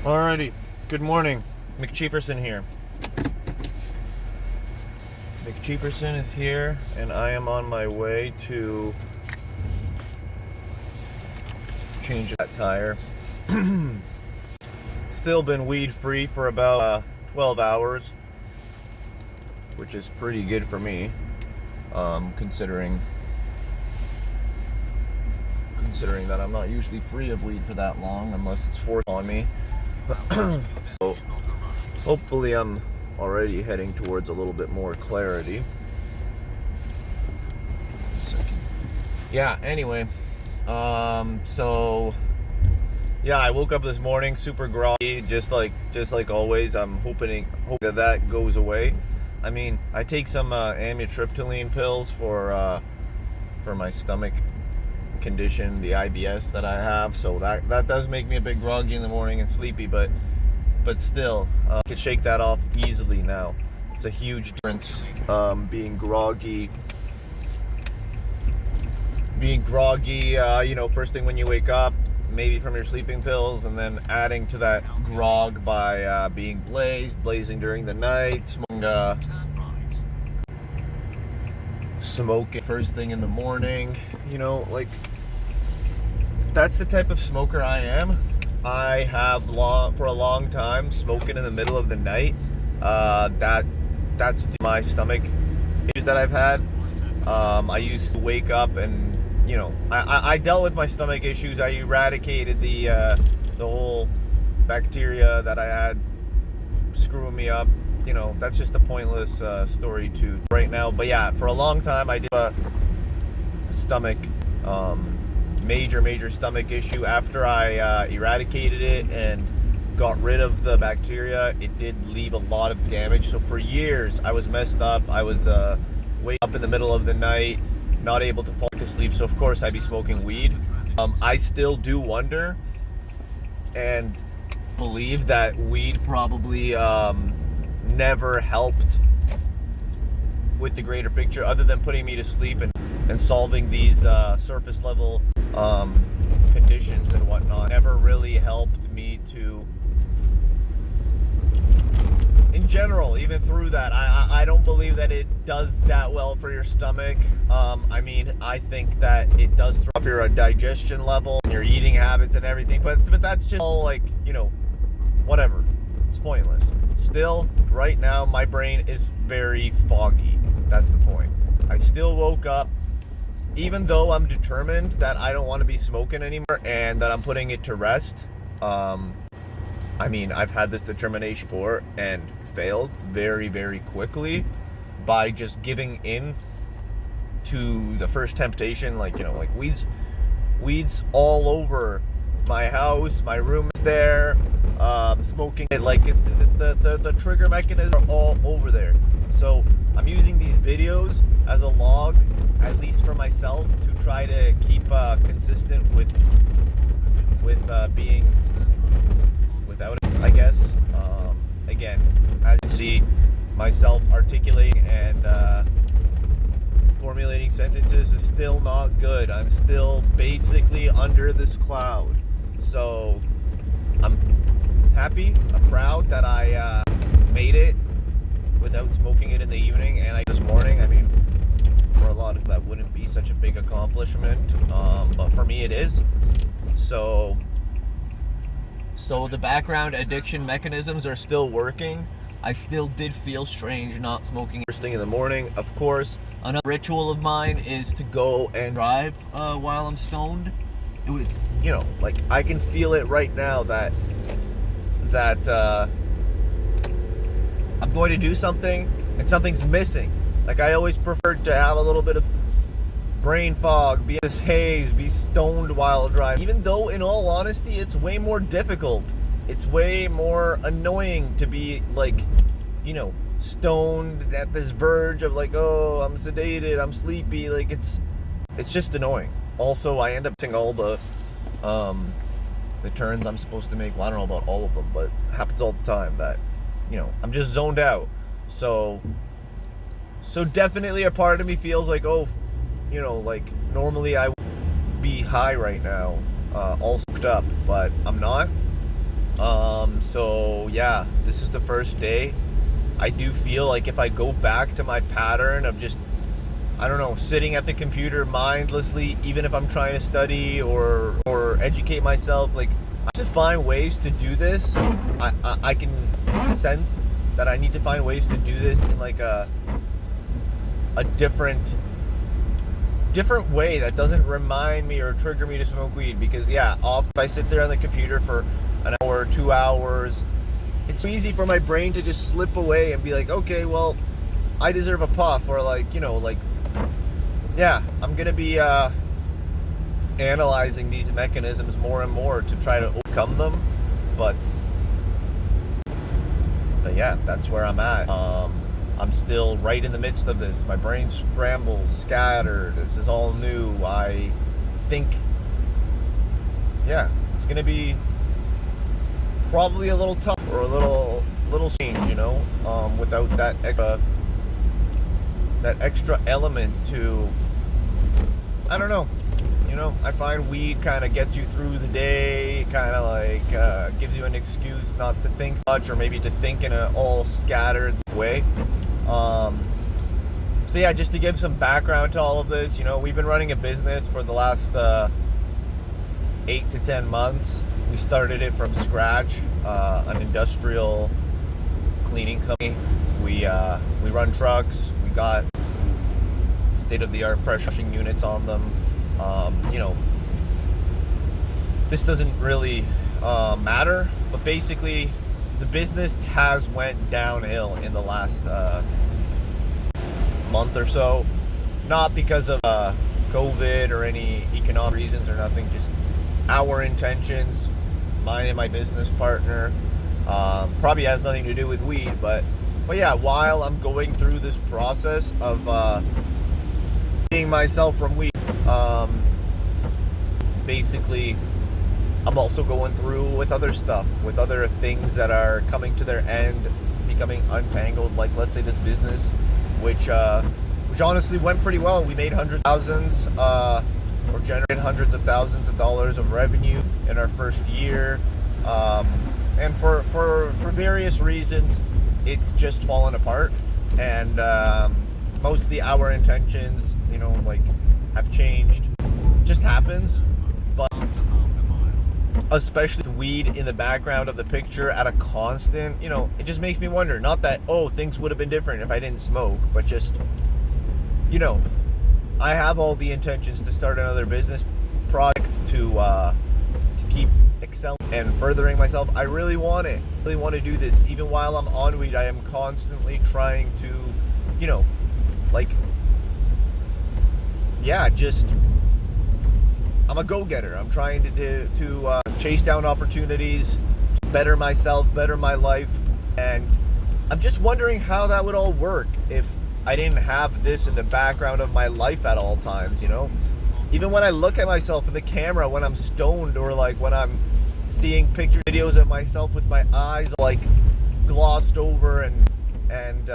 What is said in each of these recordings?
Alrighty, good morning. McCheeperson here. McCheeperson is here, and I am on my way to change that tire. Still been weed free for about 12 hours, which is pretty good for me, considering that I'm not usually free of weed for that long unless it's forced on me. So hopefully I'm already heading towards a little bit more clarity. Yeah, anyway, so yeah, I woke up this morning super groggy, just like always. I'm hoping that goes away. I mean, I take some amitriptyline pills for my stomach condition, the IBS that I have, so that does make me a bit groggy in the morning and sleepy, but still, I can shake that off easily now. It's a huge difference, being groggy, first thing when you wake up, maybe from your sleeping pills, and then adding to that grog by being blazing during the night, smoking first thing in the morning, like, that's the type of smoker I am. I have for a long time smoking in the middle of the night. That's my stomach issues that I've had. I used to wake up and I dealt with my stomach issues. I eradicated the whole bacteria that I had screwing me up. That's just a pointless story to right now. But yeah, for a long time I did a stomach major stomach issue. After I eradicated it and got rid of the bacteria, it did leave a lot of damage. So for years I was messed up. I was wake up in the middle of the night, not able to fall asleep, so of course I'd be smoking weed. I still do wonder and believe that weed probably never helped with the greater picture, other than putting me to sleep and solving these surface level conditions and whatnot. Never really helped me to, in general, even through that. I don't believe that it does that well for your stomach. I mean, I think that it does throw off your digestion level and your eating habits and everything, but that's just all like, whatever. It's pointless. Still, right now, my brain is very foggy. That's the point. I still woke up, even though I'm determined that I don't want to be smoking anymore and that I'm putting it to rest. I mean, I've had this determination before and failed very, very quickly by just giving in to the first temptation. Like weeds all over my house, my room is there, smoking it, like the trigger mechanisms are all over there. So I'm using these videos as a log, at least for myself, to try to keep consistent with being without it, I guess. Again, as you can see, myself articulating and formulating sentences is still not good. I'm still basically under this cloud. So I'm happy, I'm proud that I made it without smoking it in the evening. And this morning, I mean, for a lot of that wouldn't be such a big accomplishment, but for me it is. So the background addiction mechanisms are still working. I still did feel strange not smoking first thing in the morning. Of course, another ritual of mine is to go and drive while I'm stoned. It was, like, I can feel it right now that I'm going to do something and something's missing. Like, I always preferred to have a little bit of brain fog, be this haze, be stoned while driving. Even though, in all honesty, it's way more difficult. It's way more annoying to be, like, stoned at this verge of, like, oh, I'm sedated, I'm sleepy. Like, it's just annoying. Also, I end up missing all the turns I'm supposed to make. Well, I don't know about all of them, but it happens all the time that, I'm just zoned out. So definitely a part of me feels like, oh, like, normally I would be high right now, all soaked up, but I'm not. So yeah, this is the first day. I do feel like if I go back to my pattern of just, I don't know, sitting at the computer mindlessly, even if I'm trying to study or educate myself, like I have to find ways to do this. I can sense that I need to find ways to do this in like a different way that doesn't remind me or trigger me to smoke weed. Because yeah, if I sit there on the computer for an hour, 2 hours, it's easy for my brain to just slip away and be like, okay, well, I deserve a puff, or like, you know, like, yeah, I'm gonna be analyzing these mechanisms more and more to try to overcome them. But yeah, that's where I'm at. I'm still right in the midst of this. My brain's scrambled, scattered. This is all new. I think, yeah, it's gonna be probably a little tough, or a little strange, you know, without that extra element to, I don't know, you know, I find weed kind of gets you through the day, kind of like gives you an excuse not to think much, or maybe to think in an all scattered way. So yeah, just to give some background to all of this, you know, we've been running a business for the last 8 to 10 months. We started it from scratch, an industrial cleaning company. We run trucks. We got state-of-the-art pressure washing units on them. You know, this doesn't really matter, but basically the business has went downhill in the last month or so. Not because of COVID or any economic reasons or nothing, just our intentions, mine and my business partner. Probably has nothing to do with weed, but yeah, while I'm going through this process of freeing myself from weed, basically I'm also going through with other stuff, with other things that are coming to their end, becoming untangled, like let's say this business, which honestly went pretty well. We made hundreds of thousands, or generated hundreds of thousands of dollars of revenue in our first year, and for various reasons it's just fallen apart, and mostly our intentions, you know, like, have changed. It just happens. But especially with weed in the background of the picture at a constant, you know, it just makes me wonder, not that, oh, things would have been different if I didn't smoke, but just, you know, I have all the intentions to start another business project to keep excelling and furthering myself. I really want it. I really want to do this. Even while I'm on weed, I am constantly trying to, you know, like, yeah, just, I'm a go-getter. I'm trying to chase down opportunities, better myself, better my life, and I'm just wondering how that would all work if I didn't have this in the background of my life at all times, you know? Even when I look at myself in the camera when I'm stoned, or like when I'm seeing picture videos of myself with my eyes like glossed over and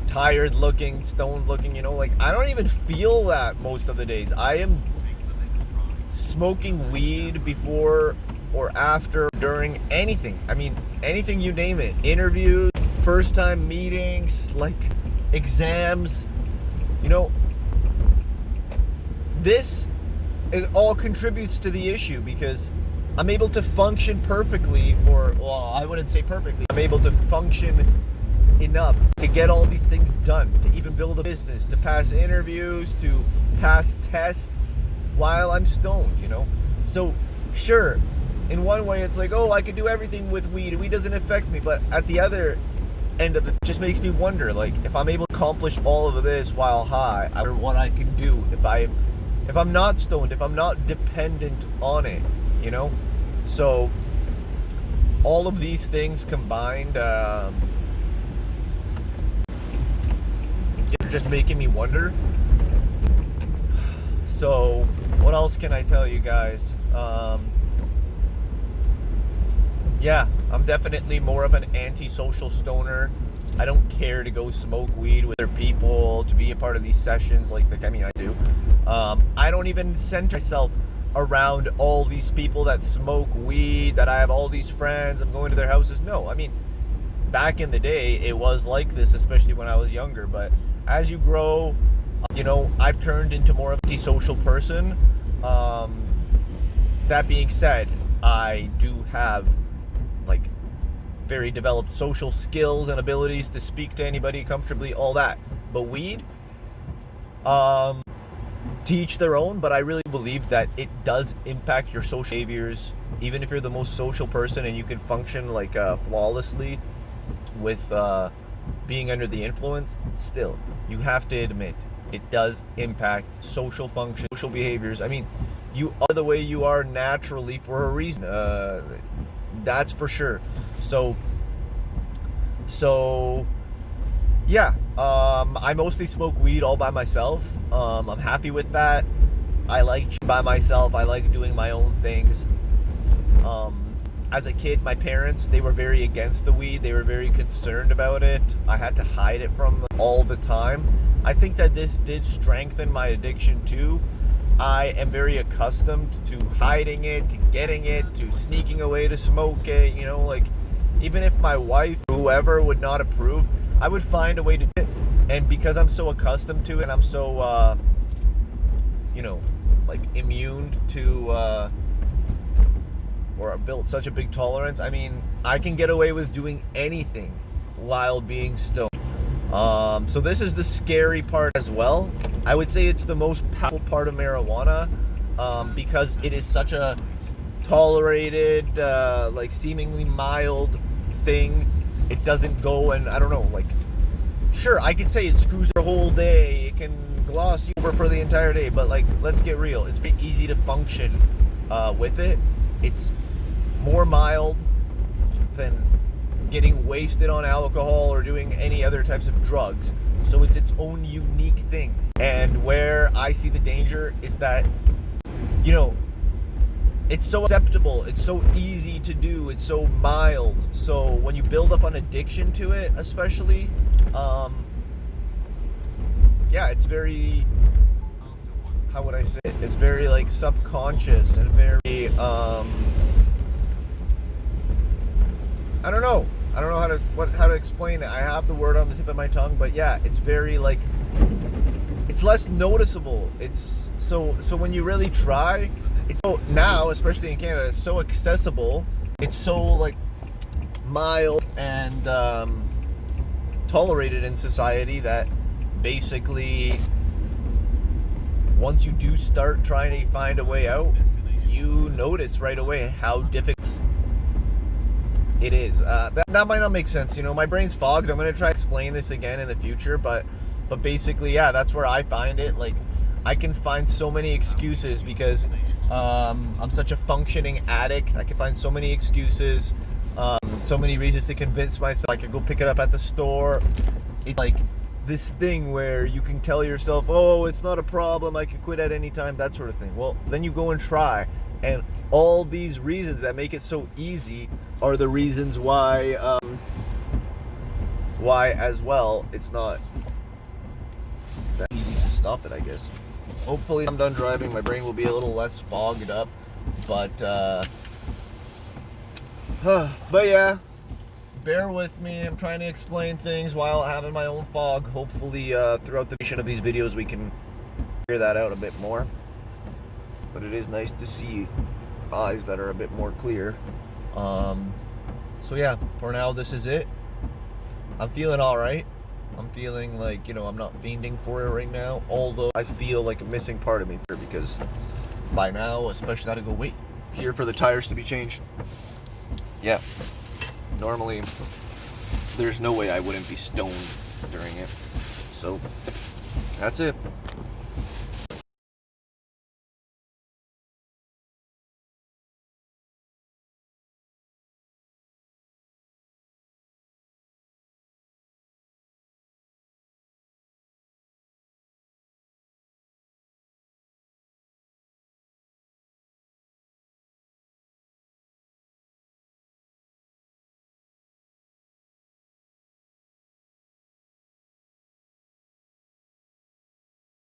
tired looking, stoned looking, you know, like I don't even feel that most of the days. I am smoking weed before or after, during anything. I mean, anything, you name it. Interviews, first time meetings, like exams, you know, this, it all contributes to the issue, because I'm able to function perfectly, or, well, I wouldn't say perfectly. I'm able to function enough to get all these things done, to even build a business, to pass interviews, to pass tests while I'm stoned, you know? So, sure, in one way it's like, oh, I can do everything with weed. Weed doesn't affect me. But at the other end of it, just makes me wonder, like, if I'm able to accomplish all of this while high, I wonder what I can do if I'm not stoned, if I'm not dependent on it, you know? So, all of these things combined, just making me wonder. So what else can I tell you guys? Yeah, I'm definitely more of an antisocial stoner. I don't care to go smoke weed with other people, to be a part of these sessions, like I do. I don't even center myself around all these people that smoke weed, that I have all these friends, I'm going to their houses. No, I mean, back in the day, it was like this, especially when I was younger. But as you grow, you know, I've turned into more of a antisocial person. That being said, I do have like very developed social skills and abilities to speak to anybody comfortably, all that. But weed, to each their own, but I really believe that it does impact your social behaviors. Even if you're the most social person and you can function like flawlessly with being under the influence, still, you have to admit, it does impact social function, social behaviors. I mean, you are the way you are naturally for a reason. That's for sure. So yeah, I mostly smoke weed all by myself. I'm happy with that. I like by myself. I like doing my own things. As a kid, my parents, they were very against the weed. They were very concerned about it. I had to hide it from them all the time. I think that this did strengthen my addiction too. I am very accustomed to hiding it, to getting it, to sneaking away to smoke it. You know, like, even if my wife or whoever would not approve, I would find a way to do it. And because I'm so accustomed to it, and I'm so, you know, like immune to, or I've built such a big tolerance, I mean, I can get away with doing anything while being stoned. So this is the scary part as well. I would say it's the most powerful part of marijuana, because it is such a tolerated, like seemingly mild thing. It doesn't go, and I don't know, like, sure, I could say it screws your whole day, it can gloss you over for the entire day, but like, let's get real, it's very easy to function with it. It's more mild than getting wasted on alcohol or doing any other types of drugs. So it's its own unique thing. And where I see the danger is that, you know, it's so acceptable, it's so easy to do, it's so mild. So when you build up an addiction to it, especially, yeah, it's very, how would I say it? It's very like subconscious and very, I don't know how to explain it. I have the word on the tip of my tongue, but yeah, it's very like, it's less noticeable. It's so when you really try, it's so, now, especially in Canada, it's so accessible. It's so like mild and tolerated in society that basically once you do start trying to find a way out, you notice right away how difficult it is. That might not make sense. You know, my brain's fogged. I'm going to try to explain this again in the future, but basically, yeah, that's where I find it. Like, I can find so many excuses because I'm such a functioning addict. I can find so many excuses, so many reasons to convince myself I could go pick it up at the store. It's like this thing where you can tell yourself, oh, it's not a problem, I can quit at any time, that sort of thing. Well, then you go and try, and all these reasons that make it so easy are the reasons why as well it's not that easy to stop it, I guess. Hopefully I'm done driving, my brain will be a little less fogged up, but yeah, bear with me. I'm trying to explain things while having my own fog. Hopefully throughout the duration of these videos we can figure that out a bit more, but it is nice to see eyes that are a bit more clear. So yeah, for now this is it. I'm feeling alright. I'm feeling like, you know, I'm not fiending for it right now, although I feel like a missing part of me because by now, especially, gotta go wait here for the tires to be changed. Yeah, normally there's no way I wouldn't be stoned during it. So that's it.